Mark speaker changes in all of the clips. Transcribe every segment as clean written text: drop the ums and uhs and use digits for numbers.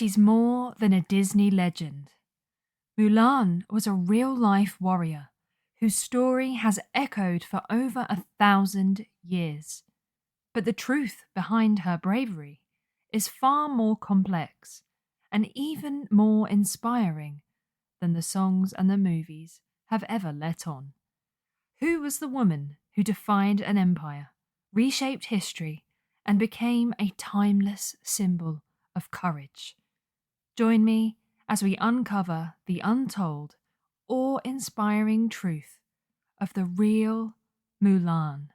Speaker 1: she's more than a Disney legend. Mulan was a real-life warrior whose story has echoed for over 1,000 years. But the truth behind her bravery is far more complex and even more inspiring than the songs and the movies have ever let on. Who was the woman who defied an empire, reshaped history, and became a timeless symbol of courage? Join me as we uncover the untold, awe-inspiring truth of the real Mulan.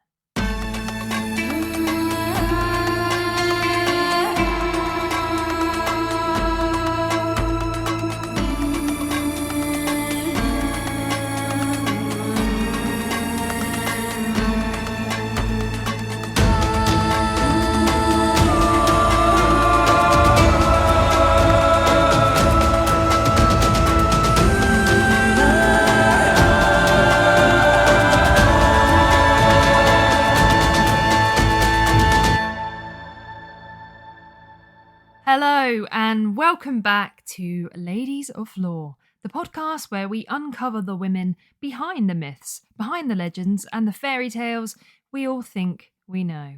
Speaker 1: Hello and welcome back to Ladies of Lore, the podcast where we uncover the women behind the myths, behind the legends and the fairy tales we all think we know.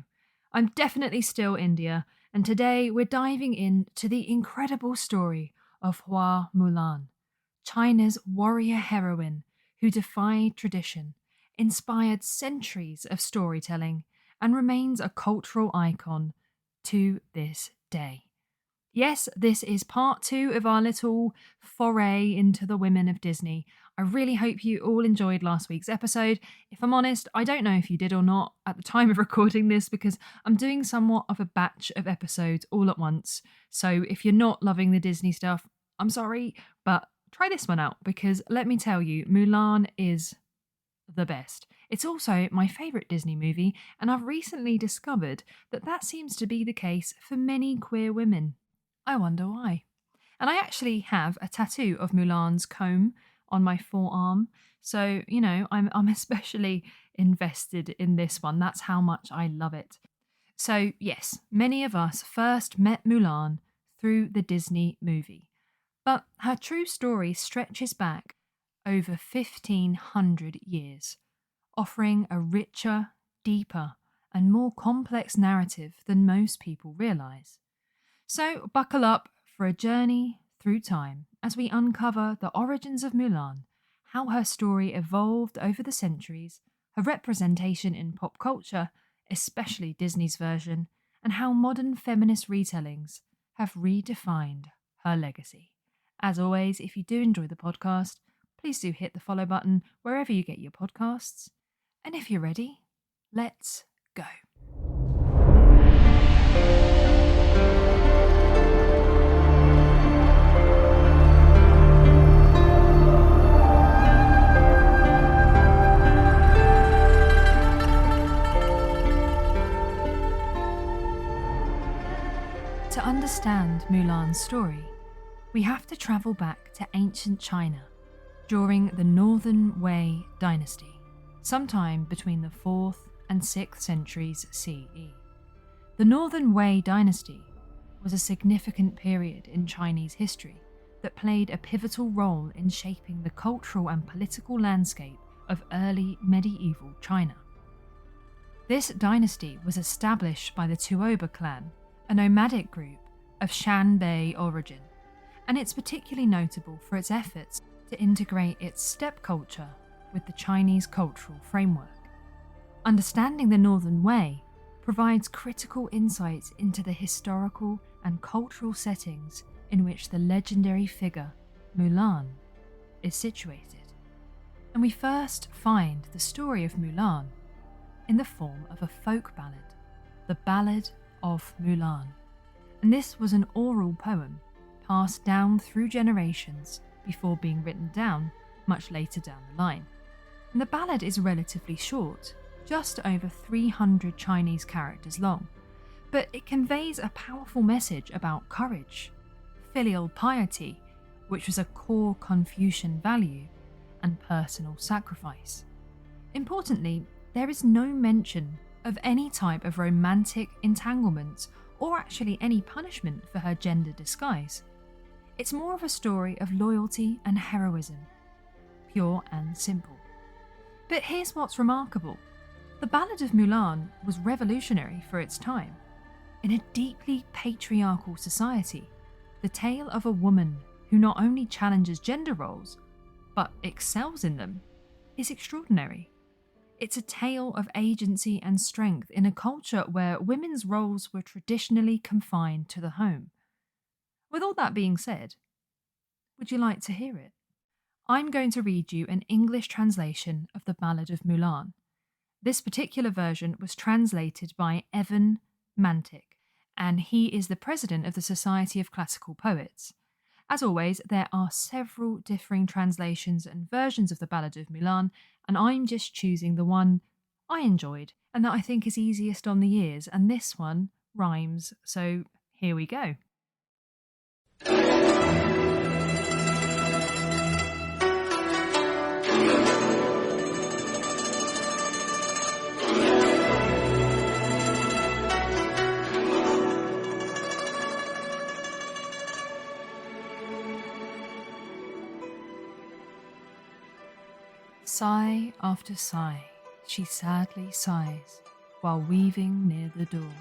Speaker 1: I'm definitely still India, and today we're diving into the incredible story of Hua Mulan, China's warrior heroine who defied tradition, inspired centuries of storytelling, and remains a cultural icon to this day. Yes, this is part 2 of our little foray into the women of Disney. I really hope you all enjoyed last week's episode. If I'm honest, I don't know if you did or not at the time of recording this because I'm doing somewhat of a batch of episodes all at once. So if you're not loving the Disney stuff, I'm sorry, but try this one out because let me tell you, Mulan is the best. It's also my favourite Disney movie, and I've recently discovered that seems to be the case for many queer women. I wonder why. And I actually have a tattoo of Mulan's comb on my forearm. So, I'm especially invested in this one. That's how much I love it. So, yes, many of us first met Mulan through the Disney movie. But her true story stretches back over 1,500 years, offering a richer, deeper, and more complex narrative than most people realise. So buckle up for a journey through time as we uncover the origins of Mulan, how her story evolved over the centuries, her representation in pop culture, especially Disney's version, and how modern feminist retellings have redefined her legacy. As always, if you do enjoy the podcast, please do hit the follow button wherever you get your podcasts. And if you're ready, let's go. To understand Mulan's story, we have to travel back to ancient China during the Northern Wei dynasty, sometime between the 4th and 6th centuries CE. The Northern Wei dynasty was a significant period in Chinese history that played a pivotal role in shaping the cultural and political landscape of early medieval China. This dynasty was established by the Tuoba clan, a nomadic group of Shanbei origin, and it's particularly notable for its efforts to integrate its steppe culture with the Chinese cultural framework. Understanding the Northern Wei provides critical insights into the historical and cultural settings in which the legendary figure, Mulan, is situated. And we first find the story of Mulan in the form of a folk ballad, the Ballad of Mulan. And this was an oral poem passed down through generations before being written down much later down the line. And the ballad is relatively short, just over 300 Chinese characters long, but it conveys a powerful message about courage, filial piety, which was a core Confucian value, and personal sacrifice. Importantly, there is no mention of any type of romantic entanglement or actually any punishment for her gender disguise. It's more of a story of loyalty and heroism, pure and simple. But here's what's remarkable. The Ballad of Mulan was revolutionary for its time. In a deeply patriarchal society, the tale of a woman who not only challenges gender roles, but excels in them, is extraordinary. It's a tale of agency and strength in a culture where women's roles were traditionally confined to the home. With all that being said, would you like to hear it? I'm going to read you an English translation of the Ballad of Mulan. This particular version was translated by Evan Mantic, and he is the president of the Society of Classical Poets. As always, there are several differing translations and versions of the Ballad of Mulan, and I'm just choosing the one I enjoyed and that I think is easiest on the ears, and this one rhymes, so here we go. Sigh after sigh, she sadly sighs, while weaving near the door.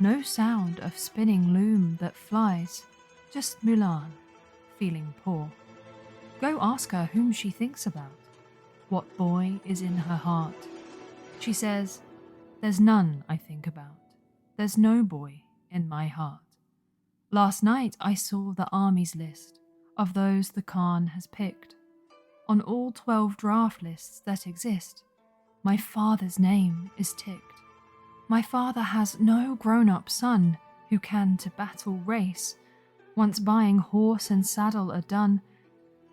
Speaker 1: No sound of spinning loom that flies, just Mulan, feeling poor. Go ask her whom she thinks about, what boy is in her heart. She says, there's none I think about, there's no boy in my heart. Last night I saw the army's list of those the Khan has picked. On all 12 draft lists that exist, my father's name is ticked. My father has no grown-up son who can to battle race. Once buying horse and saddle are done,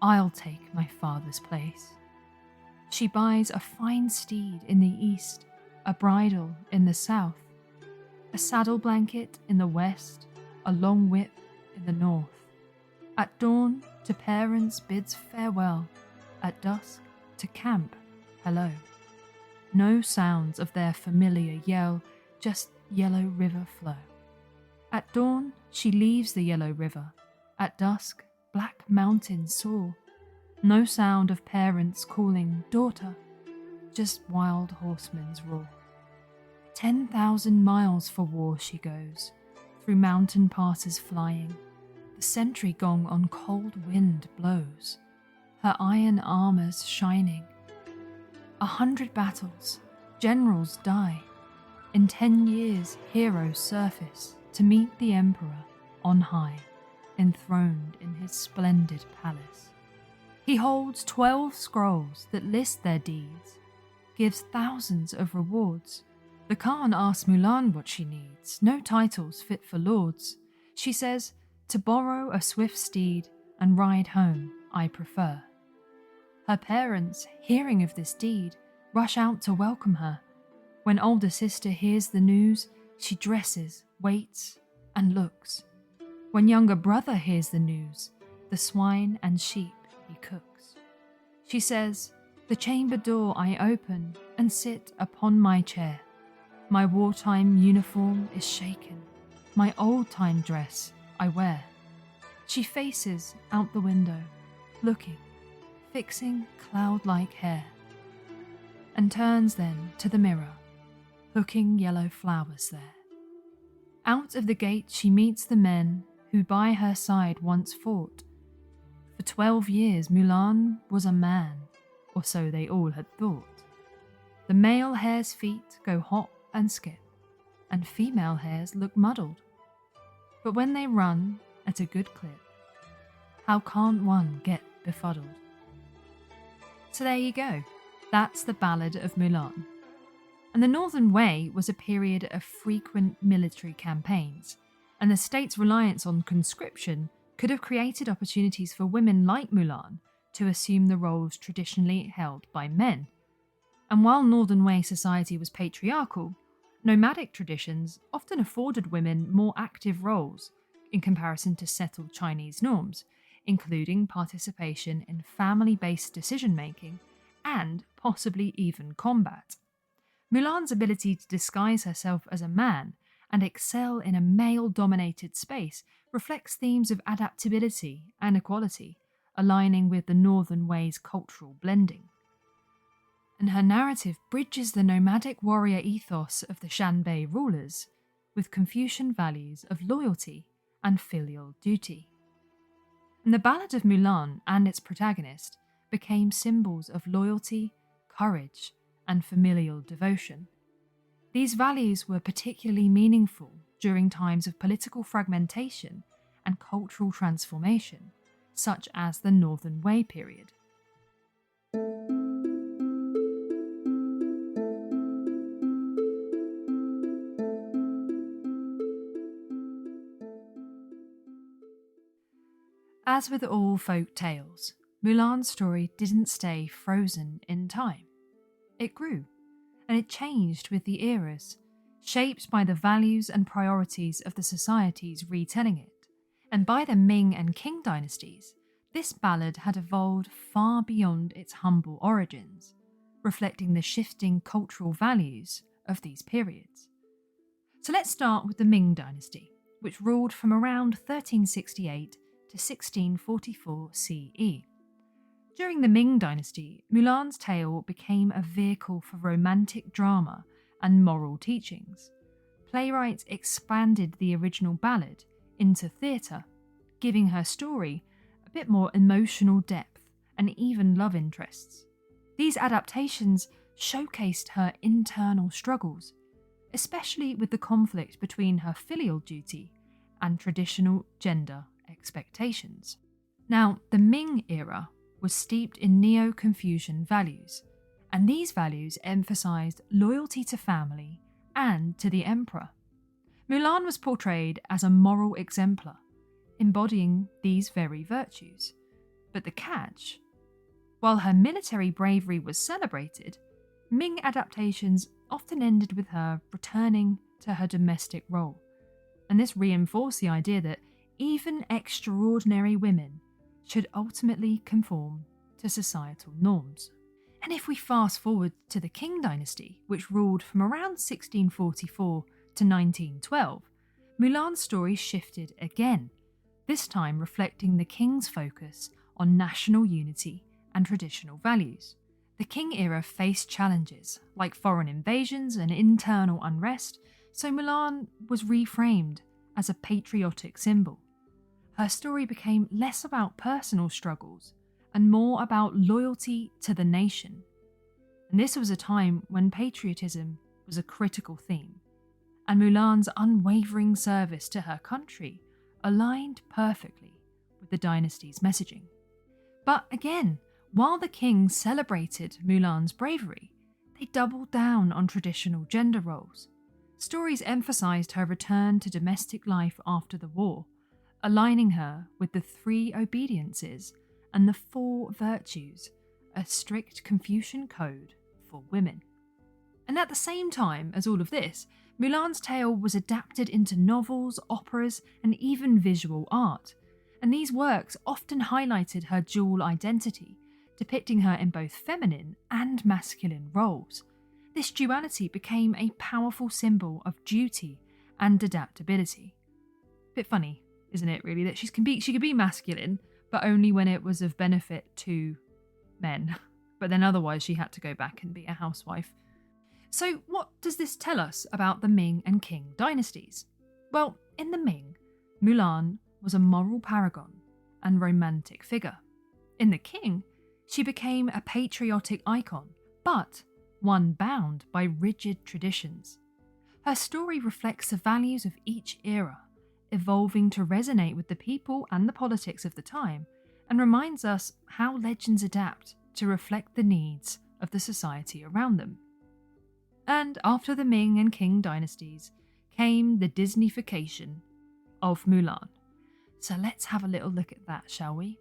Speaker 1: I'll take my father's place. She buys a fine steed in the east, a bridle in the south, a saddle blanket in the west, a long whip in the north. At dawn to parents bids farewell, at dusk to camp hello. No sounds of their familiar yell, just yellow river flow. At dawn she leaves the yellow river, at dusk black mountains soar. No sound of parents calling daughter, just wild horsemen's roar. 10,000 miles for war she goes, through mountain passes flying. The sentry gong on cold wind blows, her iron armours shining. 100 battles, generals die. In 10 years heroes surface to meet the emperor on high, enthroned in his splendid palace. He holds 12 scrolls that list their deeds, gives thousands of rewards. The Khan asks Mulan what she needs, no titles fit for lords. She says, to borrow a swift steed and ride home I prefer. Her parents, hearing of this deed, rush out to welcome her. When older sister hears the news, she dresses, waits, and looks. When younger brother hears the news, the swine and sheep he cooks. She says, the chamber door I open and sit upon my chair. My wartime uniform is shaken, my old-time dress I wear. She faces out the window, looking, fixing cloud-like hair, and turns then to the mirror, hooking yellow flowers there. Out of the gate she meets the men who by her side once fought. For 12 years Mulan was a man, or so they all had thought. The male hare's feet go hop and skip, and female hares look muddled. But when they run at a good clip, how can't one get befuddled? So there you go, that's the Ballad of Mulan. And the Northern Wei was a period of frequent military campaigns, and the state's reliance on conscription could have created opportunities for women like Mulan to assume the roles traditionally held by men. And while Northern Wei society was patriarchal, nomadic traditions often afforded women more active roles in comparison to settled Chinese norms, including participation in family-based decision-making and possibly even combat. Mulan's ability to disguise herself as a man and excel in a male-dominated space reflects themes of adaptability and equality, aligning with the Northern Way's cultural blending. And her narrative bridges the nomadic warrior ethos of the Shanbei rulers with Confucian values of loyalty and filial duty. And the Ballad of Mulan and its protagonist became symbols of loyalty, courage, and familial devotion. These values were particularly meaningful during times of political fragmentation and cultural transformation, such as the Northern Wei period. As with all folk tales, Mulan's story didn't stay frozen in time. It grew, and it changed with the eras, shaped by the values and priorities of the societies retelling it. And by the Ming and Qing dynasties, this ballad had evolved far beyond its humble origins, reflecting the shifting cultural values of these periods. So let's start with the Ming dynasty, which ruled from around 1368 to 1644 CE. During the Ming dynasty, Mulan's tale became a vehicle for romantic drama and moral teachings. Playwrights expanded the original ballad into theatre, giving her story a bit more emotional depth and even love interests. These adaptations showcased her internal struggles, especially with the conflict between her filial duty and traditional gender expectations. Now, the Ming era was steeped in Neo-Confucian values, and these values emphasized loyalty to family and to the emperor. Mulan was portrayed as a moral exemplar, embodying these very virtues. But the catch: while her military bravery was celebrated, Ming adaptations often ended with her returning to her domestic role, and this reinforced the idea that even extraordinary women should ultimately conform to societal norms. And if we fast forward to the Qing dynasty, which ruled from around 1644 to 1912, Mulan's story shifted again, this time reflecting the king's focus on national unity and traditional values. The Qing era faced challenges like foreign invasions and internal unrest, so Mulan was reframed as a patriotic symbol. Her story became less about personal struggles and more about loyalty to the nation. And this was a time when patriotism was a critical theme, and Mulan's unwavering service to her country aligned perfectly with the dynasty's messaging. But again, while the king celebrated Mulan's bravery, they doubled down on traditional gender roles. Stories emphasized her return to domestic life after the war, aligning her with the 3 obediences and the 4 virtues, a strict Confucian code for women. And at the same time as all of this, Mulan's tale was adapted into novels, operas, and even visual art. And these works often highlighted her dual identity, depicting her in both feminine and masculine roles. This duality became a powerful symbol of duty and adaptability. Bit funny, isn't it, really, that she could be masculine, but only when it was of benefit to men. But then otherwise she had to go back and be a housewife. So what does this tell us about the Ming and Qing dynasties? Well, in the Ming, Mulan was a moral paragon and romantic figure. In the Qing, she became a patriotic icon, but one bound by rigid traditions. Her story reflects the values of each era, evolving to resonate with the people and the politics of the time, and reminds us how legends adapt to reflect the needs of the society around them. And after the Ming and Qing dynasties came the Disneyfication of Mulan. So let's have a little look at that, shall we?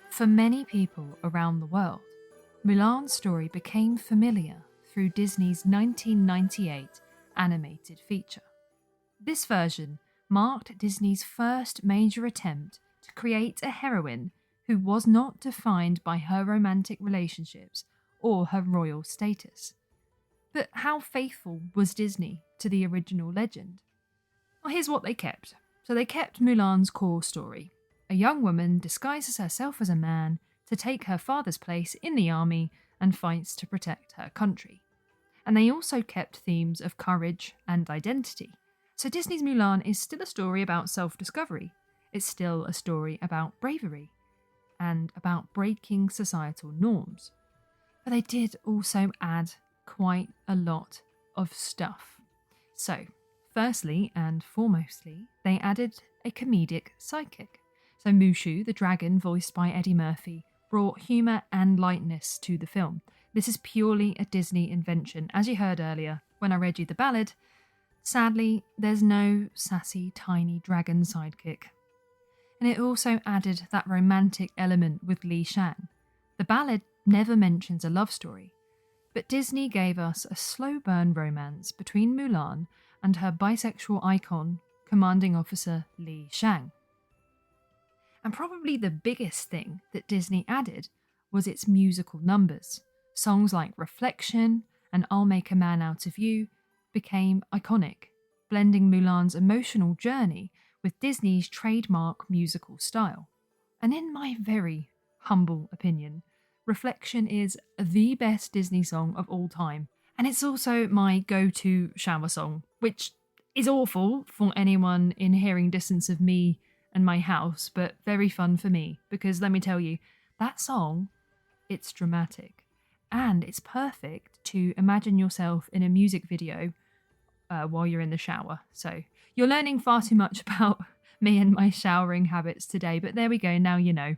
Speaker 1: For many people around the world, Mulan's story became familiar through Disney's 1998 animated feature. This version marked Disney's first major attempt to create a heroine who was not defined by her romantic relationships or her royal status. But how faithful was Disney to the original legend? Well, here's what they kept. So they kept Mulan's core story. A young woman disguises herself as a man to take her father's place in the army and fights to protect her country. And they also kept themes of courage and identity. So Disney's Mulan is still a story about self-discovery. It's still a story about bravery and about breaking societal norms. But they did also add quite a lot of stuff. So, firstly and foremostly, they added a comedic sidekick. So Mushu, the dragon voiced by Eddie Murphy, brought humour and lightness to the film. This is purely a Disney invention. As you heard earlier, when I read you the ballad, sadly, there's no sassy, tiny dragon sidekick. And it also added that romantic element with Li Shang. The ballad never mentions a love story, but Disney gave us a slow burn romance between Mulan and her bisexual icon, Commanding Officer Li Shang. And probably the biggest thing that Disney added was its musical numbers. Songs like Reflection and I'll Make a Man Out of You became iconic, blending Mulan's emotional journey with Disney's trademark musical style. And in my very humble opinion, Reflection is the best Disney song of all time. And it's also my go-to shower song, which is awful for anyone in hearing distance of me and my house, but very fun for me, because let me tell you, that song, it's dramatic. And it's perfect to imagine yourself in a music video while you're in the shower. So you're learning far too much about me and my showering habits today, but there we go, now you know.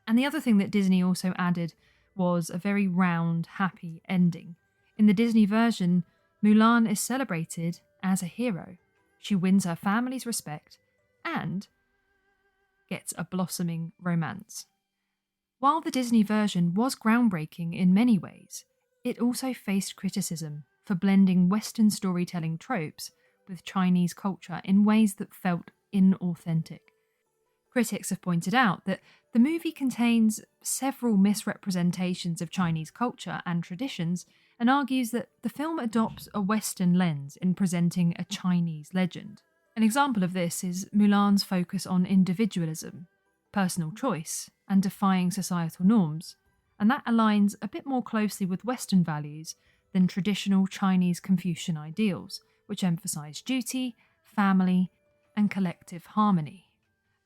Speaker 1: And the other thing that Disney also added was a very round, happy ending. In the Disney version, Mulan is celebrated as a hero. She wins her family's respect and gets a blossoming romance. While the Disney version was groundbreaking in many ways, it also faced criticism for blending Western storytelling tropes with Chinese culture in ways that felt inauthentic. Critics have pointed out that the movie contains several misrepresentations of Chinese culture and traditions and argues that the film adopts a Western lens in presenting a Chinese legend. An example of this is Mulan's focus on individualism, personal choice, and defying societal norms, and that aligns a bit more closely with Western values than traditional Chinese Confucian ideals, which emphasize duty, family, and collective harmony.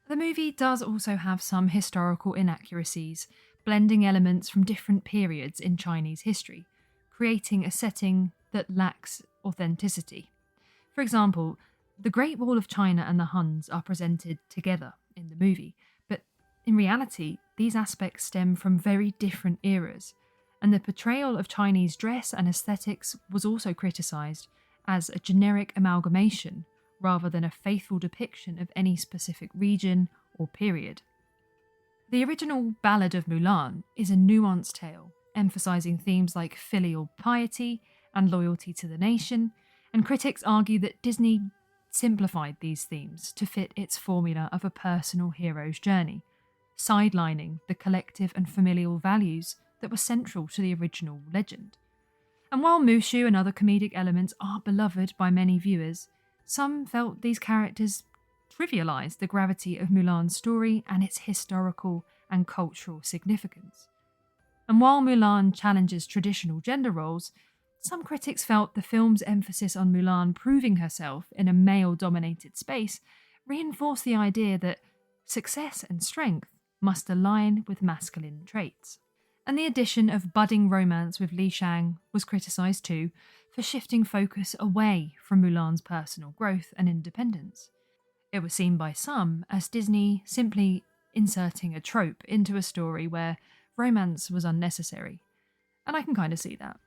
Speaker 1: The movie does also have some historical inaccuracies, blending elements from different periods in Chinese history, creating a setting that lacks authenticity. For example, the Great Wall of China and the Huns are presented together in the movie, but in reality, these aspects stem from very different eras, and the portrayal of Chinese dress and aesthetics was also criticised as a generic amalgamation rather than a faithful depiction of any specific region or period. The original Ballad of Mulan is a nuanced tale, emphasising themes like filial piety and loyalty to the nation, and critics argue that Disney simplified these themes to fit its formula of a personal hero's journey, sidelining the collective and familial values that were central to the original legend. And while Mushu and other comedic elements are beloved by many viewers, some felt these characters trivialised the gravity of Mulan's story and its historical and cultural significance. And while Mulan challenges traditional gender roles, some critics felt the film's emphasis on Mulan proving herself in a male-dominated space reinforced the idea that success and strength must align with masculine traits. And the addition of budding romance with Li Shang was criticised too for shifting focus away from Mulan's personal growth and independence. It was seen by some as Disney simply inserting a trope into a story where romance was unnecessary, and I can kind of see that.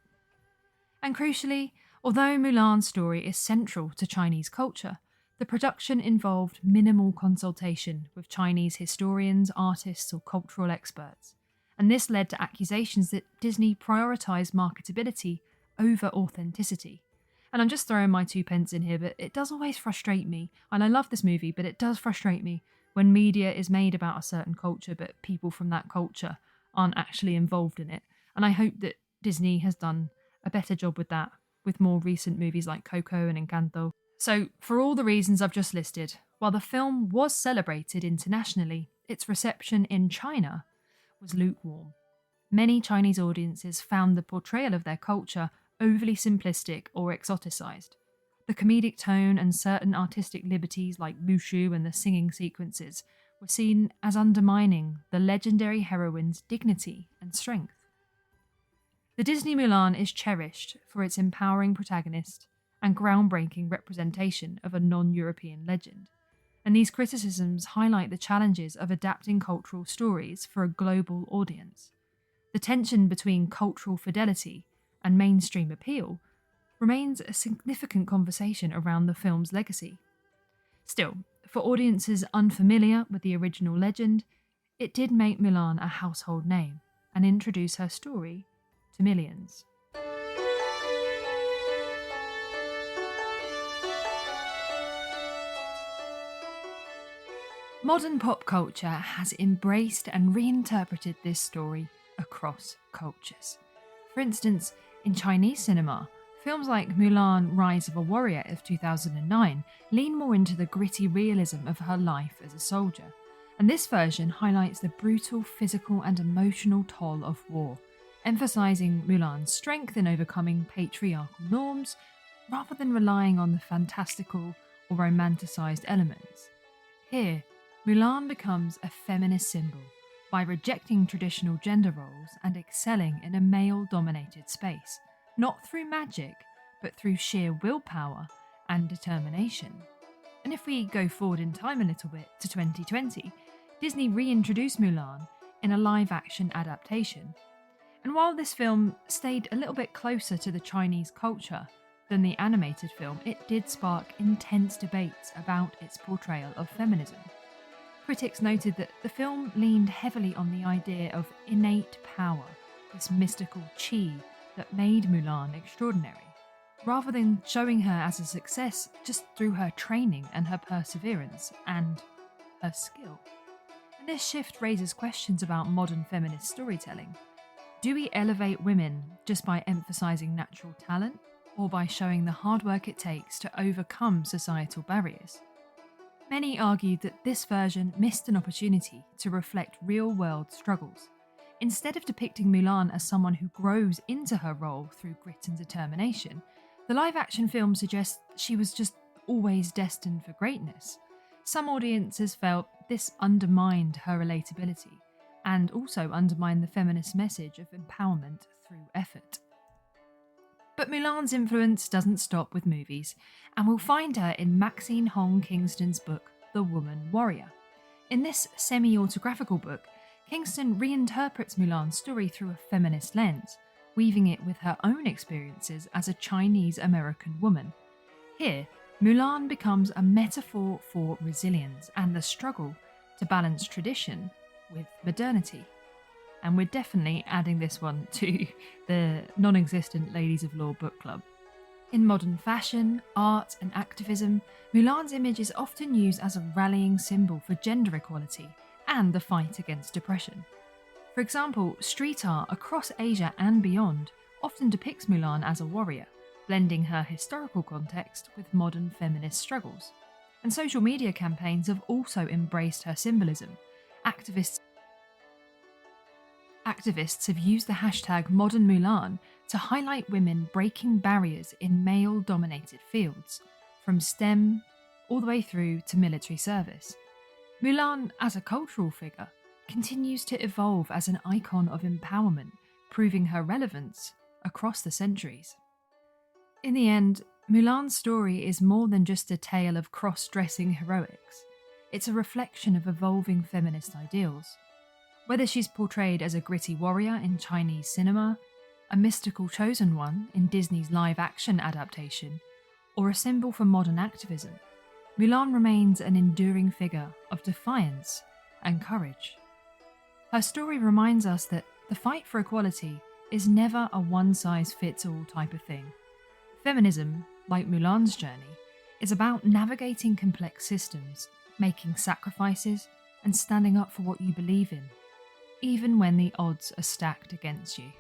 Speaker 1: And crucially, although Mulan's story is central to Chinese culture, the production involved minimal consultation with Chinese historians, artists, or cultural experts, and this led to accusations that Disney prioritised marketability over authenticity. And I'm just throwing my 2 pence in here, but it does always frustrate me. And I love this movie, but it does frustrate me when media is made about a certain culture, but people from that culture aren't actually involved in it. And I hope that Disney has done a better job with that, with more recent movies like Coco and Encanto. So, for all the reasons I've just listed, while the film was celebrated internationally, its reception in China was lukewarm. Many Chinese audiences found the portrayal of their culture overly simplistic or exoticized. The comedic tone and certain artistic liberties like Mushu and the singing sequences were seen as undermining the legendary heroine's dignity and strength. The Disney Mulan is cherished for its empowering protagonist and groundbreaking representation of a non-European legend, and these criticisms highlight the challenges of adapting cultural stories for a global audience. The tension between cultural fidelity and mainstream appeal remains a significant conversation around the film's legacy. Still, for audiences unfamiliar with the original legend, it did make Mulan a household name and introduce her story to millions. Modern pop culture has embraced and reinterpreted this story across cultures. For instance, in Chinese cinema, films like Mulan Rise of a Warrior of 2009 lean more into the gritty realism of her life as a soldier, and this version highlights the brutal physical and emotional toll of war, emphasising Mulan's strength in overcoming patriarchal norms rather than relying on the fantastical or romanticised elements. Here, Mulan becomes a feminist symbol by rejecting traditional gender roles and excelling in a male-dominated space, not through magic, but through sheer willpower and determination. And if we go forward in time a little bit to 2020, Disney reintroduced Mulan in a live-action adaptation. And while this film stayed a little bit closer to the Chinese culture than the animated film, it did spark intense debates about its portrayal of feminism. Critics noted that the film leaned heavily on the idea of innate power, this mystical qi that made Mulan extraordinary, rather than showing her as a success just through her training and her perseverance and her skill. And this shift raises questions about modern feminist storytelling. Do we elevate women just by emphasising natural talent, or by showing the hard work it takes to overcome societal barriers? Many argued that this version missed an opportunity to reflect real-world struggles. Instead of depicting Mulan as someone who grows into her role through grit and determination, the live-action film suggests she was just always destined for greatness. Some audiences felt this undermined her relatability, and also undermined the feminist message of empowerment through effort. But Mulan's influence doesn't stop with movies, and we'll find her in Maxine Hong Kingston's book, The Woman Warrior. In this semi-autographical book, Kingston reinterprets Mulan's story through a feminist lens, weaving it with her own experiences as a Chinese-American woman. Here, Mulan becomes a metaphor for resilience and the struggle to balance tradition with modernity. And we're definitely adding this one to the non-existent Ladies of Law book club. In modern fashion, art and activism, Mulan's image is often used as a rallying symbol for gender equality and the fight against oppression. For example, street art across Asia and beyond often depicts Mulan as a warrior, blending her historical context with modern feminist struggles. And social media campaigns have also embraced her symbolism. Activists have used the hashtag Modern Mulan to highlight women breaking barriers in male-dominated fields, from STEM all the way through to military service. Mulan, as a cultural figure, continues to evolve as an icon of empowerment, proving her relevance across the centuries. In the end, Mulan's story is more than just a tale of cross-dressing heroics. It's a reflection of evolving feminist ideals. Whether she's portrayed as a gritty warrior in Chinese cinema, a mystical chosen one in Disney's live-action adaptation, or a symbol for modern activism, Mulan remains an enduring figure of defiance and courage. Her story reminds us that the fight for equality is never a one-size-fits-all type of thing. Feminism like Mulan's journey, is about navigating complex systems, making sacrifices, and standing up for what you believe in, even when the odds are stacked against you.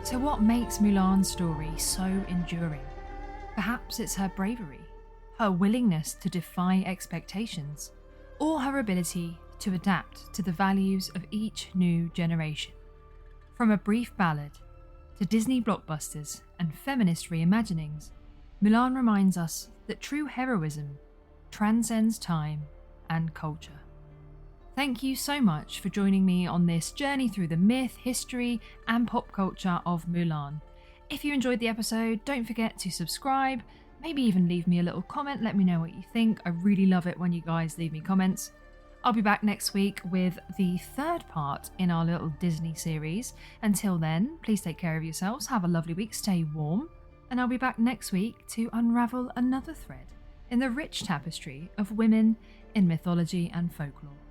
Speaker 1: So what makes Mulan's story so enduring? Perhaps it's her bravery, her willingness to defy expectations, or her ability to adapt to the values of each new generation. From a brief ballad to Disney blockbusters and feminist reimaginings, Mulan reminds us that true heroism transcends time and culture. Thank you so much for joining me on this journey through the myth, history, and pop culture of Mulan. If you enjoyed the episode, don't forget to subscribe, maybe even leave me a little comment, let me know what you think. I really love it when you guys leave me comments. I'll be back next week with the third part in our little Disney series. Until then, please take care of yourselves, have a lovely week, stay warm, and I'll be back next week to unravel another thread in the rich tapestry of women in mythology and folklore.